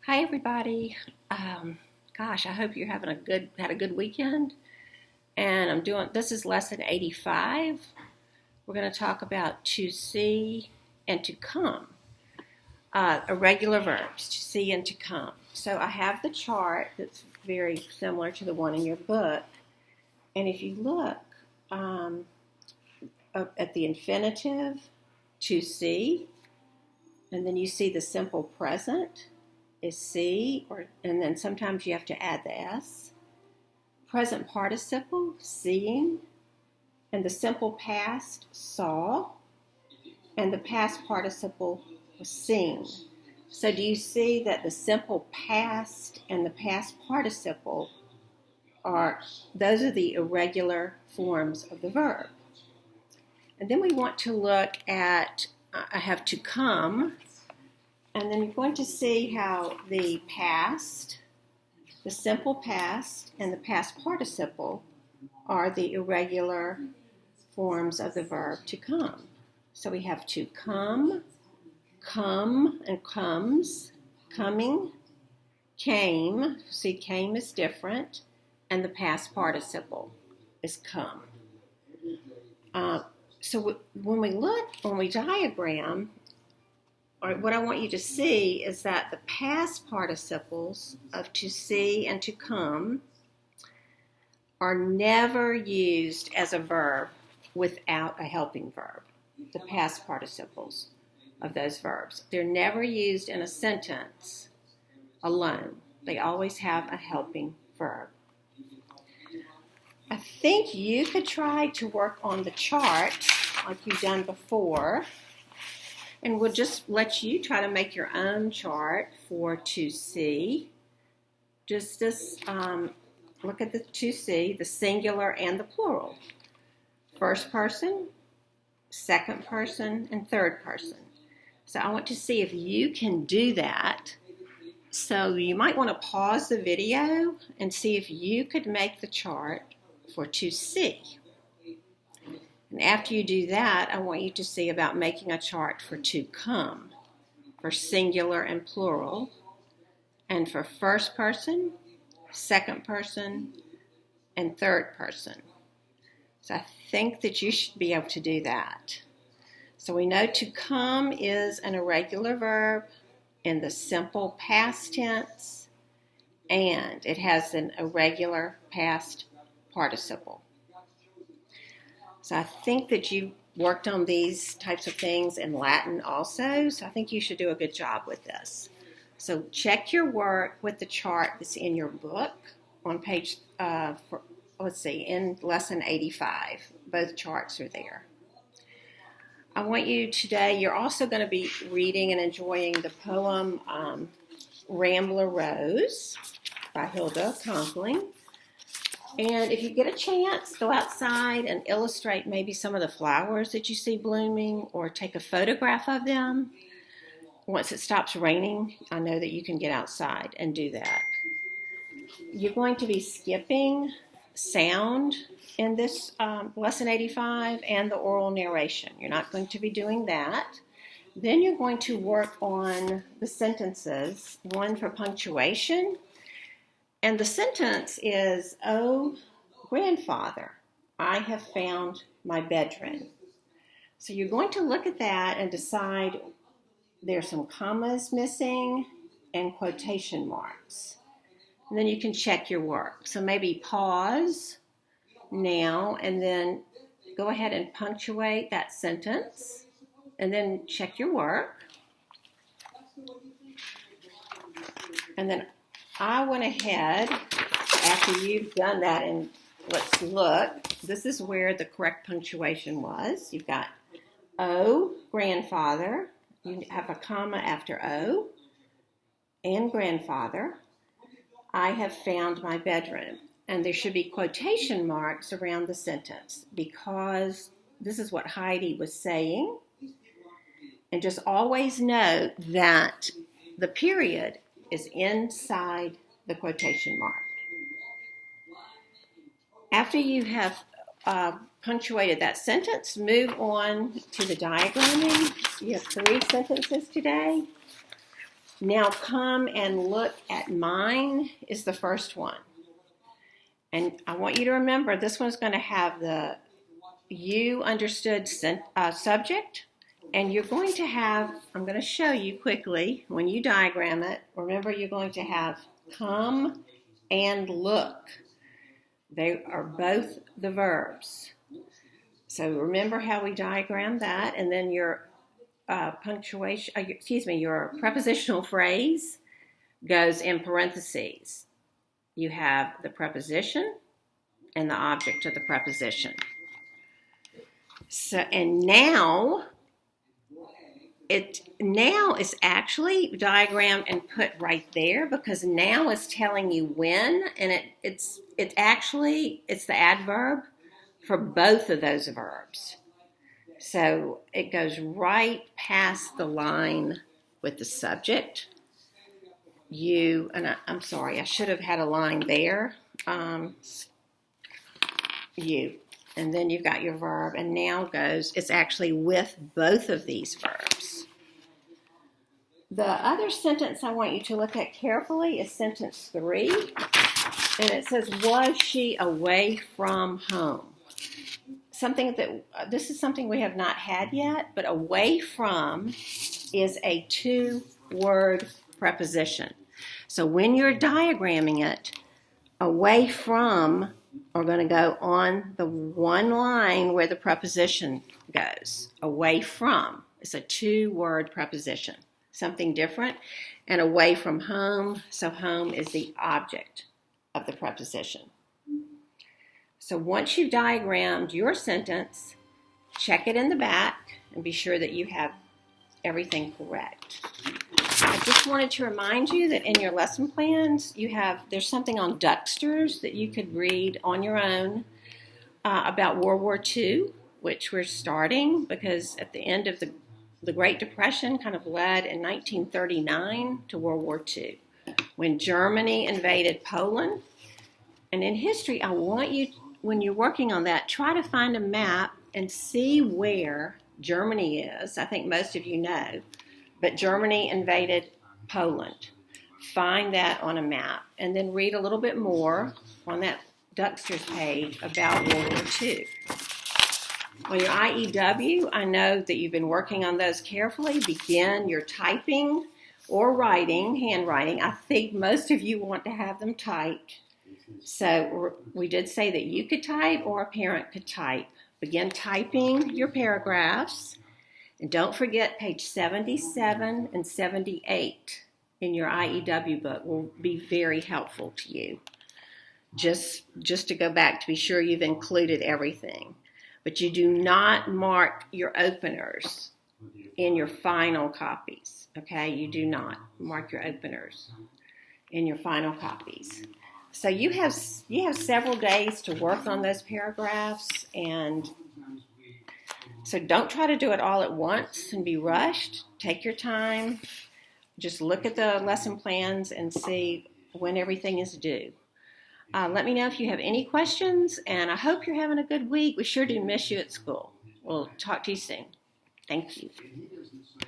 Hi everybody. Gosh, I hope you're having had a good weekend. And this is lesson 85. We're going to talk about to see and to come. Irregular verbs, to see and to come. So I have the chart that's very similar to the one in your book. And if you look at the infinitive, to see, and then you see the simple present is see, and then sometimes you have to add the S. Present participle, seeing, and the simple past, saw, and the past participle was seen. So do you see that the simple past and the past participle those are the irregular forms of the verb. And then we want to look at, I have to come, and then you're going to see how the past, the simple past, and the past participle are the irregular forms of the verb to come. So we have to come, and comes, coming, came. See, came is different, and the past participle is come. So when we diagram, what I want you to see is that the past participles of to see and to come are never used as a verb without a helping verb. The past participles of those verbs. They're never used in a sentence alone. They always have a helping verb. I think you could try to work on the chart like you've done before. And we'll just let you try to make your own chart for to see. Just look at the to see, the singular and the plural. First person, second person, and third person. So I want to see if you can do that. So you might want to pause the video and see if you could make the chart for to see. And after you do that, I want you to see about making a chart for to come, for singular and plural, and for first person, second person, and third person. So I think that you should be able to do that. So we know to come is an irregular verb in the simple past tense, and it has an irregular past participle. So I think that you worked on these types of things in Latin also, so I think you should do a good job with this. So check your work with the chart that's in your book on page, in lesson 85. Both charts are there. I want you today, you're also going to be reading and enjoying the poem Rambler Rose by Hilda Conkling. And if you get a chance, go outside and illustrate maybe some of the flowers that you see blooming or take a photograph of them. Once it stops raining, I know that you can get outside and do that. You're going to be skipping sound in this lesson 85 and the oral narration. You're not going to be doing that. Then you're going to work on the sentences, one for punctuation. And the sentence is, "Oh, grandfather, I have found my bedroom." So you're going to look at that and decide there's some commas missing and quotation marks. And then you can check your work. So maybe pause now and then go ahead and punctuate that sentence and then check your work. And then I went ahead, after you've done that, and let's look. This is where the correct punctuation was. You've got O, grandfather. You have a comma after O, and grandfather. I have found my bedroom. And there should be quotation marks around the sentence because this is what Heidi was saying. And just always note that the period is inside the quotation mark. After you have punctuated that sentence, move on to the diagramming. You have 3 sentences today. Now come and look at mine is the first one. And I want you to remember this one's going to have the you understood subject, and you're going to have, I'm going to show you quickly, when you diagram it, remember you're going to have come and look. They are both the verbs. So remember how we diagram that, and then your your prepositional phrase goes in parentheses. You have the preposition and the object of the preposition. So, and now is actually diagrammed and put right there because now it's telling you when, and it's the adverb for both of those verbs. So it goes right past the line with the subject. You, and I'm sorry, I should have had a line there. You, and then you've got your verb, and now it's actually with both of these verbs. The other sentence I want you to look at carefully is sentence 3, and it says, was she away from home? This is something we have not had yet, but away from is a 2-word preposition. So when you're diagramming it, away from are going to go on the one line where the preposition goes. Away from is a 2-word preposition, something different. And away from home, so home is the object of the preposition. So once you've diagrammed your sentence, check it in the back and be sure that you have everything correct. I just wanted to remind you that in your lesson plans, there's something on ducksters that you could read on your own about World War II, which we're starting because at the end of the Great Depression kind of led in 1939 to World War II, when Germany invaded Poland. And in history, I want you, when you're working on that, try to find a map and see where Germany is. I think most of you know, but Germany invaded Poland. Find that on a map and then read a little bit more on that Ducksters page about World War II. On your IEW, I know that you've been working on those carefully. Begin your typing or writing, handwriting. I think most of you want to have them typed. So we did say that you could type or a parent could type. Begin typing your paragraphs. And don't forget page 77 and 78 in your IEW book will be very helpful to you. Just to go back to be sure you've included everything. But you do not mark your openers in your final copies, okay? You do not mark your openers in your final copies. So you have several days to work on those paragraphs, and so don't try to do it all at once and be rushed. Take your time. Just look at the lesson plans and see when everything is due. Let me know if you have any questions, and I hope you're having a good week. We sure do miss you at school. We'll talk to you soon. Thank you.